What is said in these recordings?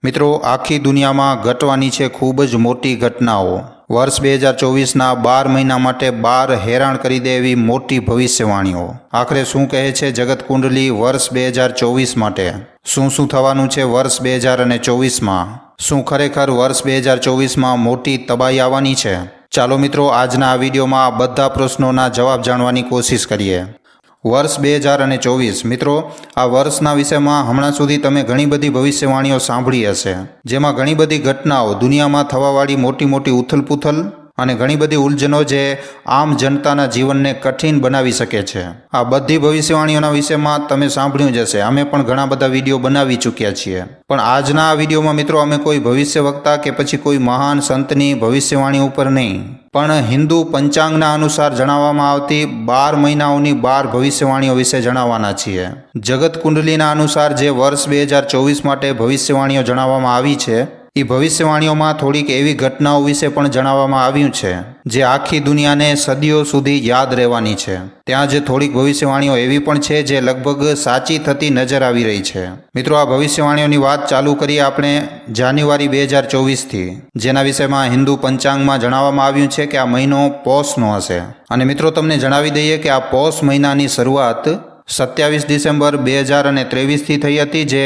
મિત્રો, આખી દુનિયામાં ઘટવાની છે ખૂબ જ મોટી ઘટનાઓ। વર્ષ 2024ના 12 મહિના માટે 12 હેરાન કરી દે એવી મોટી ભવિષ્યવાણીઓ। આખરે શું કહે છે જગત કુંડલી વર્ષ 2024 માટે? શું થવાનું છે વર્ષ 2024માં? શું ખરેખર વર્ષ 2024માં મોટી તબાહી આવવાની છે? ચાલો મિત્રો, આજના આ વિડીયોમાં આ બધા પ્રશ્નોના જવાબ જાણવાની કોશિશ કરીએ। વર્ષ 2024 મિત્રો, આ વર્ષના વિષયમાં હમણાં સુધી તમે ઘણી બધી ભવિષ્યવાણીઓ સાંભળી હશે, જેમાં ઘણી બધી ઘટનાઓ, દુનિયામાં થવાવાળી મોટી મોટી ઉથલપુથલ અને ઘણી બધી ઉલઝનો જે આમ જનતાના જીવનને કઠિન બનાવી શકે છે। આ બધી ભવિષ્યવાણીઓના વિષયમાં તમે સાંભળ્યું જ હશે, અમે પણ ઘણા બધા વિડીયો બનાવી ચૂક્યા છીએ। પણ આજના આ વિડીયોમાં મિત્રો અમે કોઈ ભવિષ્ય વક્તા કે પછી કોઈ મહાન સંતની ભવિષ્યવાણી ઉપર નહીં, પણ હિન્દુ પંચાંગના અનુસાર જણાવવામાં આવતી 12 મહિનાઓની 12 ભવિષ્યવાણીઓ વિશે જણાવવાના છીએ। જગત કુંડલીના અનુસાર જે વર્ષ 2024 માટે ભવિષ્યવાણીઓ જણાવવામાં આવી છે, એ ભવિષ્યવાણીઓમાં થોડીક એવી ઘટનાઓ વિશે પણ જણાવવામાં આવ્યું છે જે આખી દુનિયાને સદીઓ સુધી યાદ રહેવાની છે। ત્યાં જ થોડીક ભવિષ્યવાણીઓ એવી પણ છે જે લગભગ સાચી થતી નજર આવી રહી છે। મિત્રો, આ ભવિષ્યવાણીઓની વાત ચાલુ કરીએ આપણે જાન્યુઆરી 2024થી, જેના વિષયમાં હિન્દુ પંચાંગમાં જણાવવામાં આવ્યું છે કે આ મહિનો પોષનો હશે। અને મિત્રો, તમને જણાવી દઈએ કે આ પોષ મહિનાની શરૂઆત 27 ડિસેમ્બર 2023થી થઈ હતી, જે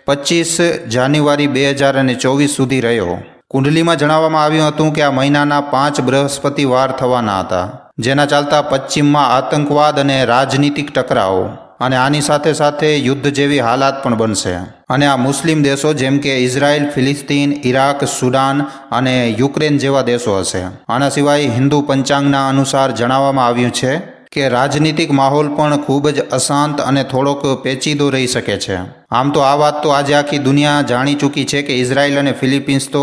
25 જાન્યુઆરી 2024 સુધી રહ્યો। કુંડલીમાં જણાવવામાં આવ્યું હતું કે આ મહિનાના 5 બૃહસ્પતિવાર થવાના હતા, જેના ચાલતા પશ્ચિમમાં આતંકવાદ અને રાજનીતિક ટકરાવ અને આની સાથે સાથે યુદ્ધ જેવી હાલાત પણ બનશે। અને આ મુસ્લિમ દેશો જેમ કે ઇઝરાયલ, ફિલિસ્તીન, ઇરાક, સુડાન અને યુક્રેન જેવા દેશો હશે। આના સિવાય હિન્દુ પંચાંગના અનુસાર જણાવવામાં આવ્યું છે કે રાજનીતિક માહોલ પણ ખૂબ જ અશાંત અને થોડોક પેચીદો રહી શકે છે। આમ તો આ વાત તો આજે આખી દુનિયા જાણી ચૂકી છે કે ઇઝરાયલ અને ફિલિપિન્સ તો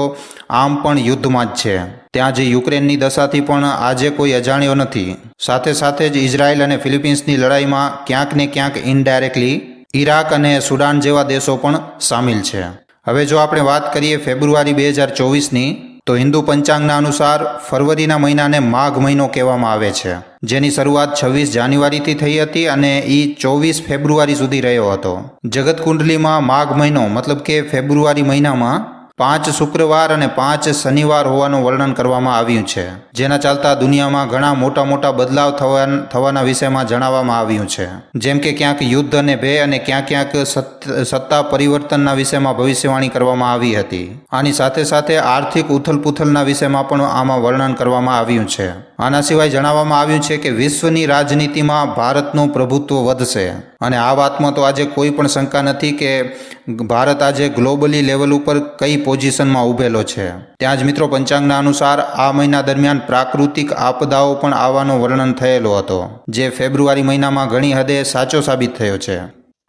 આમ પણ યુદ્ધમાં જ છે। ત્યાં જ યુક્રેનની દશાથી પણ આજે કોઈ અજાણ્યો નથી। સાથે સાથે જ ઇઝરાયલ અને ફિલિપિન્સની લડાઈમાં ક્યાંક ને ક્યાંક ઇનડાયરેક્ટલી ઇરાક અને સુડાન જેવા દેશો પણ સામેલ છે। હવે જો આપણે વાત કરીએ ફેબ્રુઆરી 2024ની, તો હિન્દુ પંચાંગના અનુસાર ફરવરીના મહિનાને માઘ મહિનો કહેવામાં આવે છે, જેની શરૂઆત 26 જાન્યુઆરીથી થઈ હતી અને એ 24 ફેબ્રુઆરી સુધી રહ્યો હતો। જગત કુંડલીમાં માઘ મહિનો મતલબ કે ફેબ્રુઆરી મહિનામાં 5 શુક્રવાર અને 5 શનિવાર હોવાનું વર્ણન કરવામાં આવ્યું છે, જેના ચાલતા દુનિયામાં ઘણા મોટા મોટા બદલાવ થવાના વિષયમાં જણાવવામાં આવ્યું છે, જેમ કે ક્યાંક યુદ્ધ અને ભય અને ક્યાંક સત્તા પરિવર્તનના વિષયમાં ભવિષ્યવાણી કરવામાં આવી હતી। આની સાથે સાથે આર્થિક ઉથલપુથલના વિષયમાં પણ આમાં વર્ણન કરવામાં આવ્યું છે। આના સિવાય જણાવવામાં આવ્યું છે કે વિશ્વની રાજનીતિમાં ભારતનું પ્રભુત્વ વધશે। અને આ વાતમાં તો આજે કોઈ પણ શંકા નથી કે ભારત આજે ગ્લોબલી લેવલ ઉપર કઈ પોઝિશનમાં ઊભેલો છે। ત્યાં જ મિત્રો, પંચાંગના અનુસાર આ મહિના દરમિયાન પ્રાકૃતિક આપદાઓ પણ આવવાનો વર્ણન થયેલો હતો, જે ફેબ્રુઆરી મહિનામાં ઘણી હદે સાચો સાબિત થયો છે।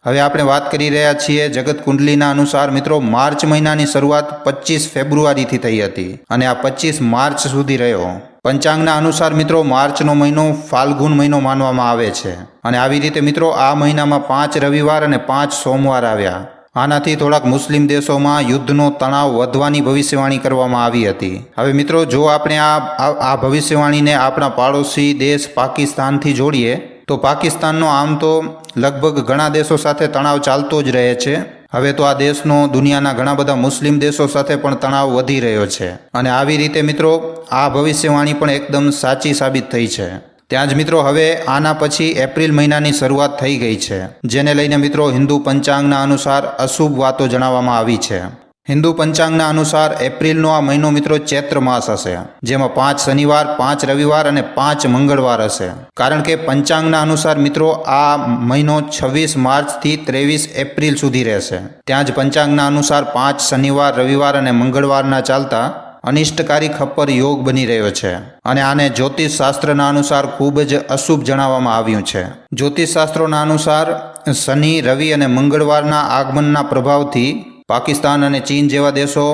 હવે આપણે વાત કરી રહ્યા છીએ જગત કુંડલીના અનુસાર મિત્રો, માર્ચ મહિનાની શરૂઆત 25 ફેબ્રુઆરીથી થઈ હતી અને આ 25 માર્ચ સુધી રહ્યો। પંચાંગના અનુસાર મિત્રો, માર્ચનો મહિનો ફાલ્ગુન મહિનો માનવામાં આવે છે અને આવી રીતે મિત્રો આ મહિનામાં 5 રવિવાર અને 5 સોમવાર આવ્યા। આનાથી થોડાક મુસ્લિમ દેશોમાં યુદ્ધનો તણાવ વધવાની ભવિષ્યવાણી કરવામાં આવી હતી। હવે મિત્રો, જો આપણે આ ભવિષ્યવાણીને આપણા પાડોશી દેશ પાકિસ્તાનથી જોડીએ, તો પાકિસ્તાનનો આમ તો લગભગ ઘણા દેશો સાથે તણાવ ચાલતો જ રહે છે। હવે તો આ દેશનો દુનિયાના ઘણા બધા મુસ્લિમ દેશો સાથે પણ તણાવ વધી રહ્યો છે અને આવી રીતે મિત્રો આ ભવિષ્યવાણી પણ એકદમ સાચી સાબિત થઈ છે। ત્યાં જ મિત્રો, હવે આના પછી એપ્રિલ મહિનાની શરૂઆત થઈ ગઈ છે, જેને લઈને મિત્રો હિન્દુ પંચાંગના અનુસાર અશુભ વાતો જણાવવામાં આવી છે। હિન્દુ પંચાંગના અનુસાર એપ્રિલનો આ મહિનો મિત્રો ચૈત્ર માસ હશે, જેમાં 5 શનિવાર, 5 રવિવાર અને 5 મંગળવાર હશે। કારણ કે પંચાંગના અનુસાર મિત્રો આ મહિનો 26 માર્ચથી 23 એપ્રિલ સુધી રહેશે। ત્યાં જ પંચાંગના અનુસાર 5 શનિવાર, રવિવાર અને મંગળવારના ચાલતા અનિષ્ટકારી ખપ્પર યોગ બની રહ્યો છે અને આને જ્યોતિષ શાસ્ત્રના અનુસાર ખૂબ જ અશુભ જણાવવામાં આવ્યું છે। જ્યોતિષ શાસ્ત્રોના અનુસાર શનિ, રવિ અને મંગળવારના આગમનના પ્રભાવથી પાકિસ્તાન અને ચીન જેવા દેશો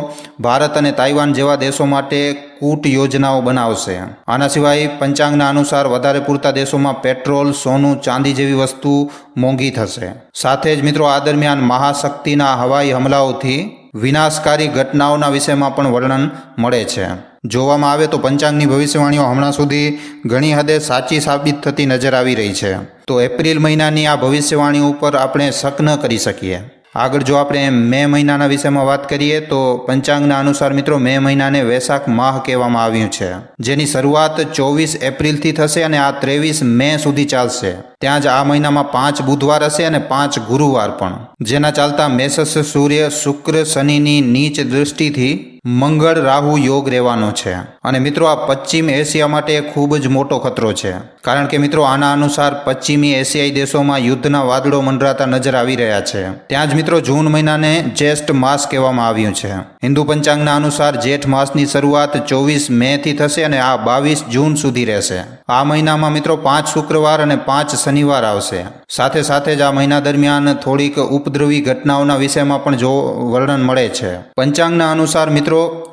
ભારત અને તાઇવાન જેવા દેશો માટે કૂટ યોજનાઓ બનાવશે। આના સિવાય પંચાંગના અનુસાર વધારે પૂરતા દેશોમાં પેટ્રોલ, સોનું, ચાંદી જેવી વસ્તુ મોંઘી થશે। સાથે જ મિત્રો આ દરમિયાન મહાશક્તિના હવાઈ હમલાઓથી વિનાશકારી ઘટનાઓના વિષયમાં પણ વર્ણન મળે છે। જોવામાં આવે તો પંચાંગની ભવિષ્યવાણીઓ હમણાં સુધી ઘણી હદે સાચી સાબિત થતી નજર આવી રહી છે। તો એપ્રિલ મહિનાની આ ભવિષ્યવાણીઓ ઉપર આપણે શક ન કરી શકીએ। આગળ જો આપણે મે મહિનાના વિષયમાં વાત કરીએ તો પંચાંગના અનુસાર મિત્રો મે મહિનાને વૈશાખ માહ કહેવામાં આવ્યું છે, જેની શરૂઆત 24 એપ્રિલથી થશે અને આ 23 મે સુધી ચાલશે. ત્યાં જ આ મહિનામાં 5 બુધવાર હશે અને 5 ગુરુવાર પણ, જેના ચાલતા મેષસ સૂર્ય શુક્ર શનિની નીચ દૃષ્ટિથી મંગળ રાહુ યોગ રહેવાનો છે. અને મિત્રો આ પશ્ચિમ એશિયા માટે ખૂબ જ મોટો ખતરો છે, કારણ કે મિત્રો આના અનુસાર પશ્ચિમી એશિયાઈ દેશોમાં યુદ્ધના વાદળો મંડરાતા નજર આવી રહ્યા છે. ત્યાં જ મિત્રો જૂન મહિનાને જ્યેષ્ઠ માસ કહેવામાં આવ્યું છે. હિન્દુ પંચાંગના અનુસાર જેઠ માસની શરૂઆત 24 મે થી થશે અને આ 22 જૂન સુધી રહેશે. આ મહિનામાં મિત્રો 5 શુક્રવાર અને 5 શનિવાર આવશે. સાથે સાથે જ આ મહિના દરમિયાન થોડીક ઉપદ્રવી ઘટનાઓના વિષયમાં પણ વર્ણન મળે છે. પંચાંગના અનુસાર મિત્રો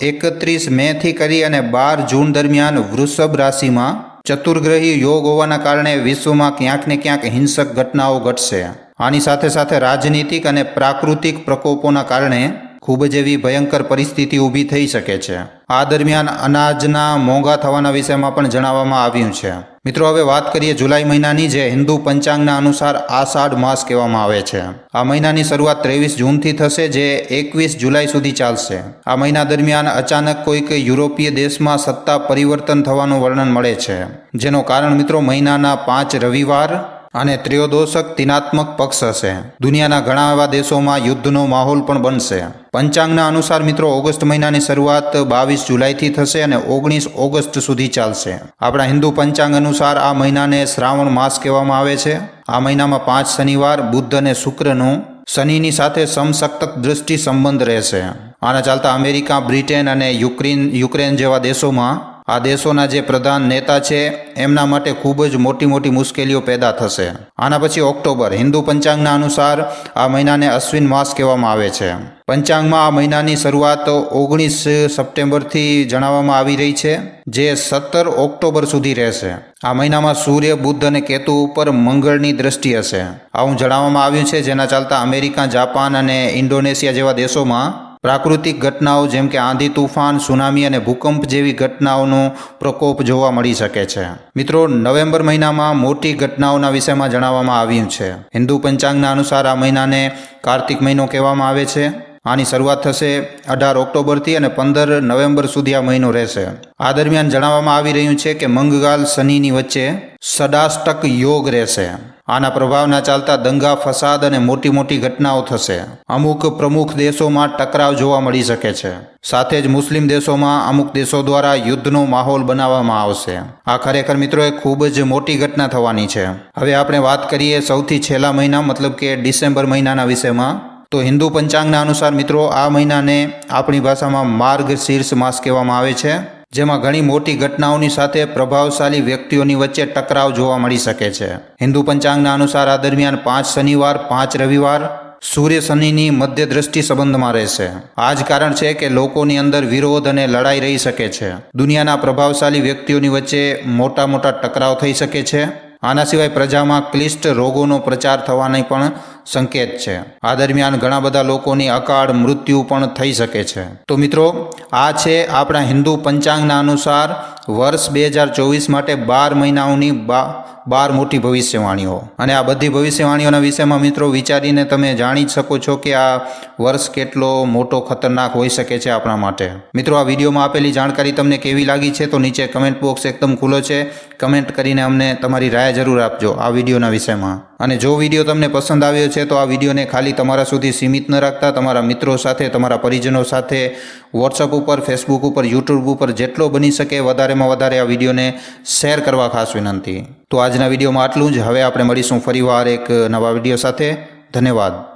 31 મે થી કરી અને 12 જૂન દરમિયાન વૃષભ રાશિમાં ચતુર્ગ્રહી યોગ હોવાના કારણે વિશ્વમાં ક્યાંક ને ક્યાંક હિંસક ઘટનાઓ ઘટશે. આની સાથે સાથે રાજનીતિક અને પ્રાકૃતિક પ્રકોપોના કારણે ખૂબ જ એવી ભયંકર પરિસ્થિતિ ઊભી થઈ શકે છે. આ દરમિયાન અનાજના મોંઘા થવાના વિષયમાં પણ જણાવવામાં આવ્યું છે. મિત્રો હવે વાત કરીએ જુલાઈ મહિનાની, જે હિન્દુ પંચાંગના અનુસાર આષાઢ માસ કહેવામાં આવે છે. આ મહિનાની શરૂઆત 23 જૂનથી થશે, જે 21 જુલાઈ સુધી ચાલશે. આ મહિના દરમિયાન અચાનક કોઈક યુરોપીય દેશમાં સત્તા પરિવર્તન થવાનું વર્ણન મળે છે, જેનું કારણ મિત્રો મહિનાના 5 રવિવાર અને ત્રયોદશક તિનાત્મક પક્ષ હશે. દુનિયાના ઘણા એવા દેશોમાં યુદ્ધનો માહોલ પણ બનશે. પંચાંગના અનુસાર મિત્રો ઓગસ્ટ મહિનાની શરૂઆત 22 જુલાઈથી થશે અને 19 ઓગસ્ટ સુધી ચાલશે. આપણા હિન્દુ પંચાંગ અનુસાર આ મહિનાને શ્રાવણ માસ કહેવામાં આવે છે. આ મહિનામાં 5 શનિવાર, બુદ્ધ અને શુક્રનો શનિની સાથે સમસપ્તક દૃષ્ટિ સંબંધ રહેશે. આના ચાલતા અમેરિકા, બ્રિટેન અને યુક્રેન જેવા દેશોમાં આ દેશોના જે પ્રધાન નેતા છે એમના માટે ખૂબ જ મોટી મુશ્કેલીઓ પેદા થશે. આના પછી ઓક્ટોબર, હિન્દુ પંચાંગના અનુસાર આ મહિનાને અશ્વિન માસ કહેવામાં આવે છે. પંચાંગમાં આ મહિનાની શરૂઆત 19 સપ્ટેમ્બરથી જણાવવામાં આવી રહી છે, જે 17 ઓક્ટોબર સુધી રહેશે. આ મહિનામાં સૂર્ય, બુદ્ધ અને કેતુ ઉપર મંગળની દ્રષ્ટિ હશે. આવું જણાવવામાં આવ્યું છે, જેના ચાલતા અમેરિકા, જાપાન અને ઇન્ડોનેશિયા જેવા દેશોમાં પ્રાકૃતિક ઘટનાઓ જેમ કે આંધી, તુફાન, સુનામી અને ભૂકંપ જેવી ઘટનાઓનો પ્રકોપ જોવા મળી શકે છે. મિત્રો નવેમ્બર મહિનામાં મોટી ઘટનાઓના વિષયમાં જણાવવામાં આવ્યું છે. હિન્દુ પંચાંગના અનુસાર આ મહિનાને કાર્તિક મહિનો કહેવામાં આવે છે. આની શરૂઆત થશે 18 ઓક્ટોબરથી અને 15 નવેમ્બર સુધી આ મહિનો રહેશે. આ દરમિયાન જણાવવામાં આવી રહ્યું છે કે મંગળ શનિની વચ્ચે સદાષ્ટક યોગ રહેશે. આના પ્રભાવના ચાલતા દંગા, ફસાદ અને મોટી ઘટનાઓ થશે. અમુક પ્રમુખ દેશોમાં ટકરાવ જોવા મળી શકે છે. સાથે જ મુસ્લિમ દેશોમાં અમુક દેશો દ્વારા યુદ્ધનો માહોલ બનાવવામાં આવશે. આ ખરેખર મિત્રો એક ખૂબ જ મોટી ઘટના થવાની છે. હવે આપણે વાત કરીએ સૌથી છેલ્લા મહિના મતલબ કે ડિસેમ્બર મહિનાના વિષયમાં. તો હિન્દુ પંચાંગના અનુસાર મિત્રો આ મહિનાને આપણી ભાષામાં માર્ગશીર્ષ માસ કહેવામાં આવે છે, જેમાં ઘણી મોટી ઘટનાઓની સાથે પ્રભાવશાળી વ્યક્તિઓની વચ્ચે ટકરાવ જોવા મળી શકે છે. હિન્દુ પંચાંગના અનુસાર આ દરમિયાન 5 શનિવાર, 5 રવિવાર સૂર્ય શનિની મધ્ય દ્રષ્ટિ સંબંધમાં રહેશે. આ જ કારણ છે કે લોકોની અંદર વિરોધ અને લડાઈ રહી શકે છે. દુનિયાના પ્રભાવશાળી વ્યક્તિઓની વચ્ચે મોટા ટકરાવ થઈ શકે છે. આના સિવાય પ્રજામાં ક્લિષ્ટ રોગોનો પ્રચાર થવાની પણ સંકેત છે. આ દરમિયાન ઘણા બધા લોકોની અકાળ મૃત્યુ પણ થઈ શકે છે. તો મિત્રો આ છે આપણા હિન્દુ પંચાંગના અનુસાર વર્ષ 2024 માટે 12 મહિનાઓની 12 મોટી ભવિષ્યવાણીઓ. અને આ બધી ભવિષ્યવાણીઓના વિષયમાં મિત્રો વિચારીને તમે જાણી જ શકો છો કે આ વર્ષ કેટલો મોટો ખતરનાક હોઈ શકે છે આપણા માટે. મિત્રો આ વિડીયોમાં આપેલી જાણકારી તમને કેવી લાગી છે તો નીચે કમેન્ટ બોક્સ એકદમ ખુલ્લો છે. કમેન્ટ કરીને અમને તમારી રાય જરૂર આપજો આ વિડીયોના વિષયમાં. અને જો વિડીયો તમને પસંદ આવ્યો છે તો આ વિડીયોને ખાલી તમારા સુધી સીમિત ન રાખતા તમારા મિત્રો સાથે, તમારા પરિજનો સાથે વોટ્સઅપ ઉપર, ફેસબુક ઉપર, યુટ્યુબ ઉપર જેટલો બની શકે વધારેમાં વધારે આ વિડીયોને શેર કરવા ખાસ વિનંતી. તો આજના વિડીયોમાં આટલું જ. હવે આપણે મળીશું ફરીવાર એક નવા વિડીયો સાથે. ધન્યવાદ.